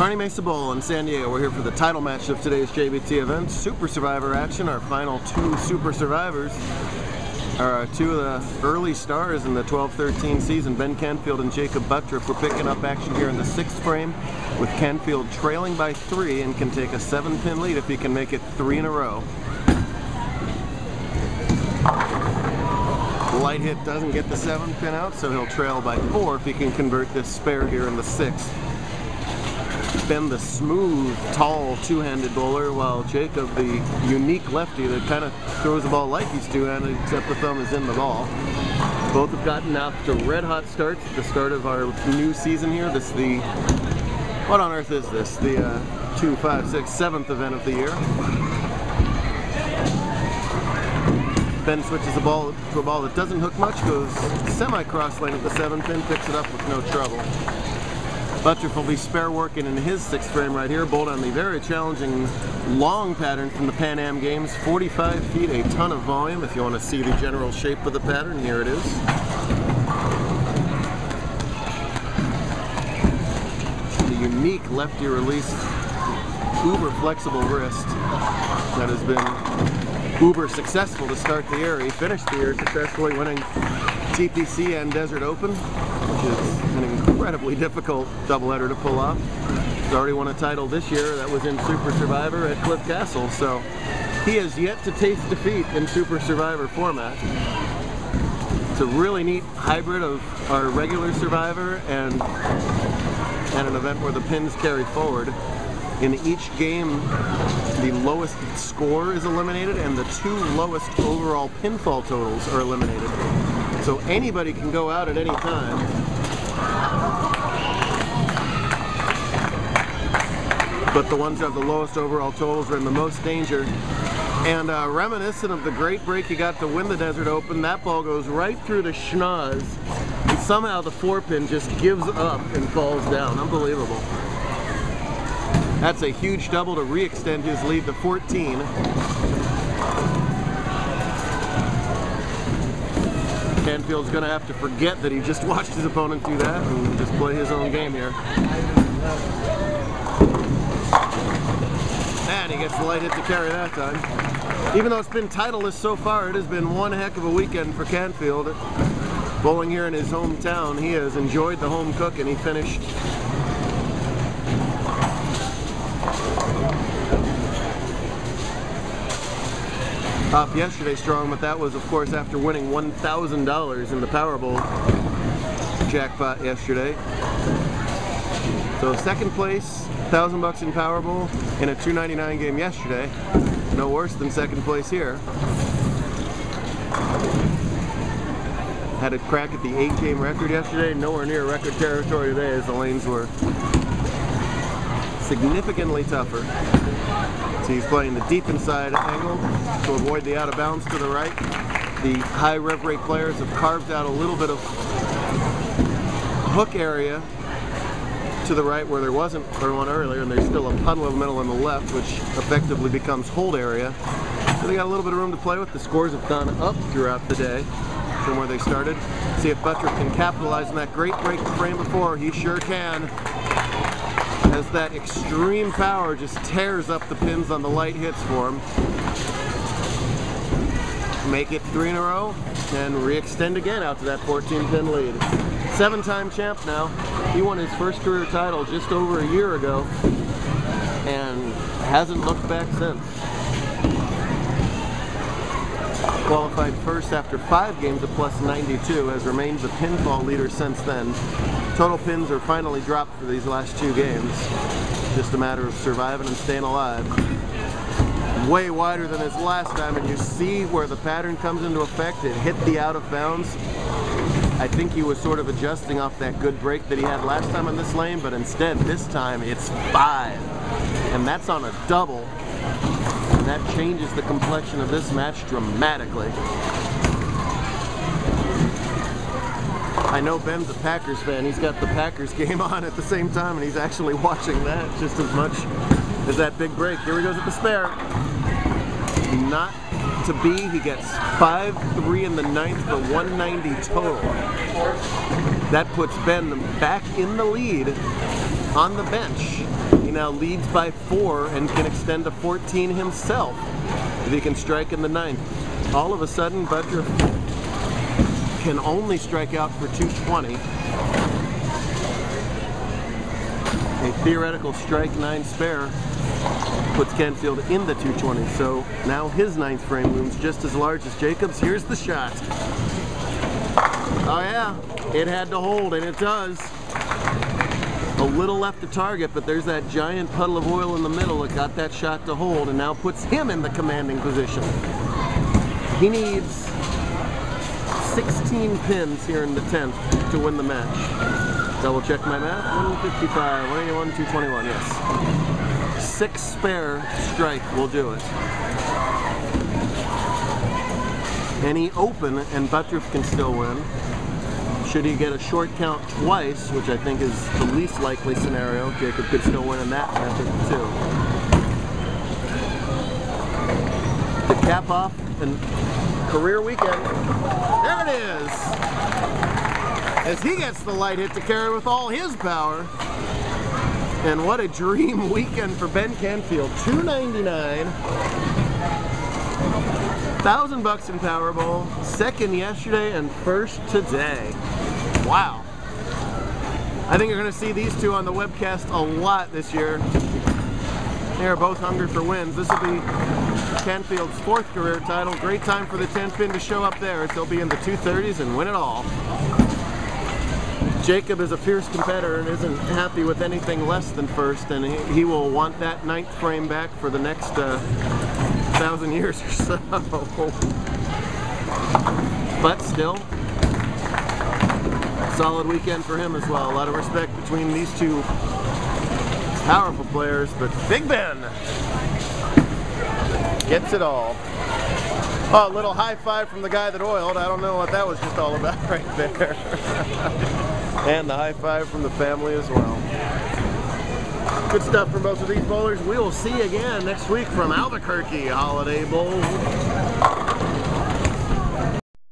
Kearny Mesa Bowl in San Diego. We're here for the title match of today's JBT event. Super Survivor action. Our final two Super Survivors are two of the early stars in the 12-13 season. Canfield and Jakob Butturff. We're picking up action here in the 6th frame with Canfield trailing by 3 and can take a 7-pin lead if he can make it 3 in a row. Light hit doesn't get the 7-pin out, so he'll trail by 4 if he can convert this spare here in the 6th. Ben, the smooth, tall, two-handed bowler, while Jakob, the unique lefty that kind of throws the ball like he's two-handed, except the thumb is in the ball. Both have gotten off to red-hot starts at the start of our new season here. This is the, what on earth is this? The 2, 5, 6, 7th event of the year. Ben switches the ball to a ball that doesn't hook much, goes semi-cross lane at the 7-pin, picks it up with no trouble. Butturff will be spare working in his 6th frame right here, bowled on the very challenging long pattern from the Pan Am Games. 45 feet, a ton of volume. If you want to see the general shape of the pattern, here it is. The unique lefty release, uber flexible wrist that has been uber successful to start the year. He finished the year successfully, winning TPC and Desert Open, which is an incredibly difficult doubleheader to pull off. He's already won a title this year that was in Super Survivor at Cliff Castle, so he has yet to taste defeat in Super Survivor format. It's a really neat hybrid of our regular Survivor and an event where the pins carry forward. In each game, the lowest score is eliminated and the 2 lowest overall pinfall totals are eliminated. So anybody can go out at any time. But the ones who have the lowest overall totals are in the most danger. And reminiscent of the great break he got to win the Desert Open, that ball goes right through the schnoz, and somehow the 4-pin just gives up and falls down. Unbelievable. That's a huge double to re-extend his lead to 14. Canfield's going to have to forget that he just watched his opponent do that and just play his own game here. And he gets the light hit to carry that time. Even though it's been titleless so far, it has been one heck of a weekend for Canfield. Bowling here in his hometown, he has enjoyed the home cook and he finished off yesterday strong, but that was of course after winning $1,000 in the Powerball jackpot yesterday. So 2nd place, $1,000 in Powerball in a $2.99 game yesterday. No worse than 2nd place here. Had a crack at the 8-game record yesterday, nowhere near record territory today as the lanes were significantly tougher. So he's playing the deep inside angle to avoid the out of bounds to the right. The high rev rate players have carved out a little bit of hook area to the right where there wasn't one earlier, and there's still a puddle in the middle on the left, which effectively becomes hold area. So they got a little bit of room to play with. The scores have gone up throughout the day from where they started. See if Butturff can capitalize on that great break the frame before. He sure can. As that extreme power just tears up the pins on the light hits for him. Make it 3 in a row and re-extend again out to that 14-pin lead. 7-time champ now. He won his first career title just over a year ago and hasn't looked back since. Qualified first after 5 games at plus 92, has remained the pinfall leader since then. Total pins are finally dropped for these last 2 games. Just a matter of surviving and staying alive. Way wider than his last time, and you see where the pattern comes into effect. It hit the out of bounds. I think he was sort of adjusting off that good break that he had last time on this lane, but instead this time it's 5. And that's on a double. And that changes the complexion of this match dramatically. I know Ben's a Packers fan. He's got the Packers game on at the same time, and he's actually watching that just as much as that big break. Here he goes at the spare. Not to be. He gets 5-3 in the 9th for 190 total. That puts Ben back in the lead on the bench. He now leads by 4 and can extend to 14 himself if he can strike in the 9th. All of a sudden, Butturff can only strike out for 220. A theoretical strike 9 spare puts Canfield in the 220. So now his 9th frame looms just as large as Jakob's. Here's the shot. Oh yeah, it had to hold, and it does. A little left to target, but there's that giant puddle of oil in the middle that got that shot to hold and now puts him in the commanding position. He needs 16 pins here in the 10th to win the match. Double check my math. 155, 181, 221, yes. 6 spare strike will do it. Any open and Butturff can still win. Should he get a short count twice, which I think is the least likely scenario, Jakob could still win in that method too. To cap off and career weekend. There it is! As he gets the light hit to carry with all his power. And what a dream weekend for Ben Canfield. $299. $1,000 in Powerball. 2nd yesterday and 1st today. Wow. I think you're going to see these two on the webcast a lot this year. They are both hungry for wins. This will be Canfield's 4th career title. Great time for the 10 pin to show up there. He'll be in the 230s and win it all. Jakob is a fierce competitor and isn't happy with anything less than 1st, and he will want that 9th frame back for the next 1,000 years or so. But still, solid weekend for him as well. A lot of respect between these two powerful players, but Big Ben gets it all. Oh, a little high five from the guy that oiled. I don't know what that was just all about right there. And the high five from the family as well. Good stuff from both of these bowlers. We will see you again next week from Albuquerque Holiday Bowl.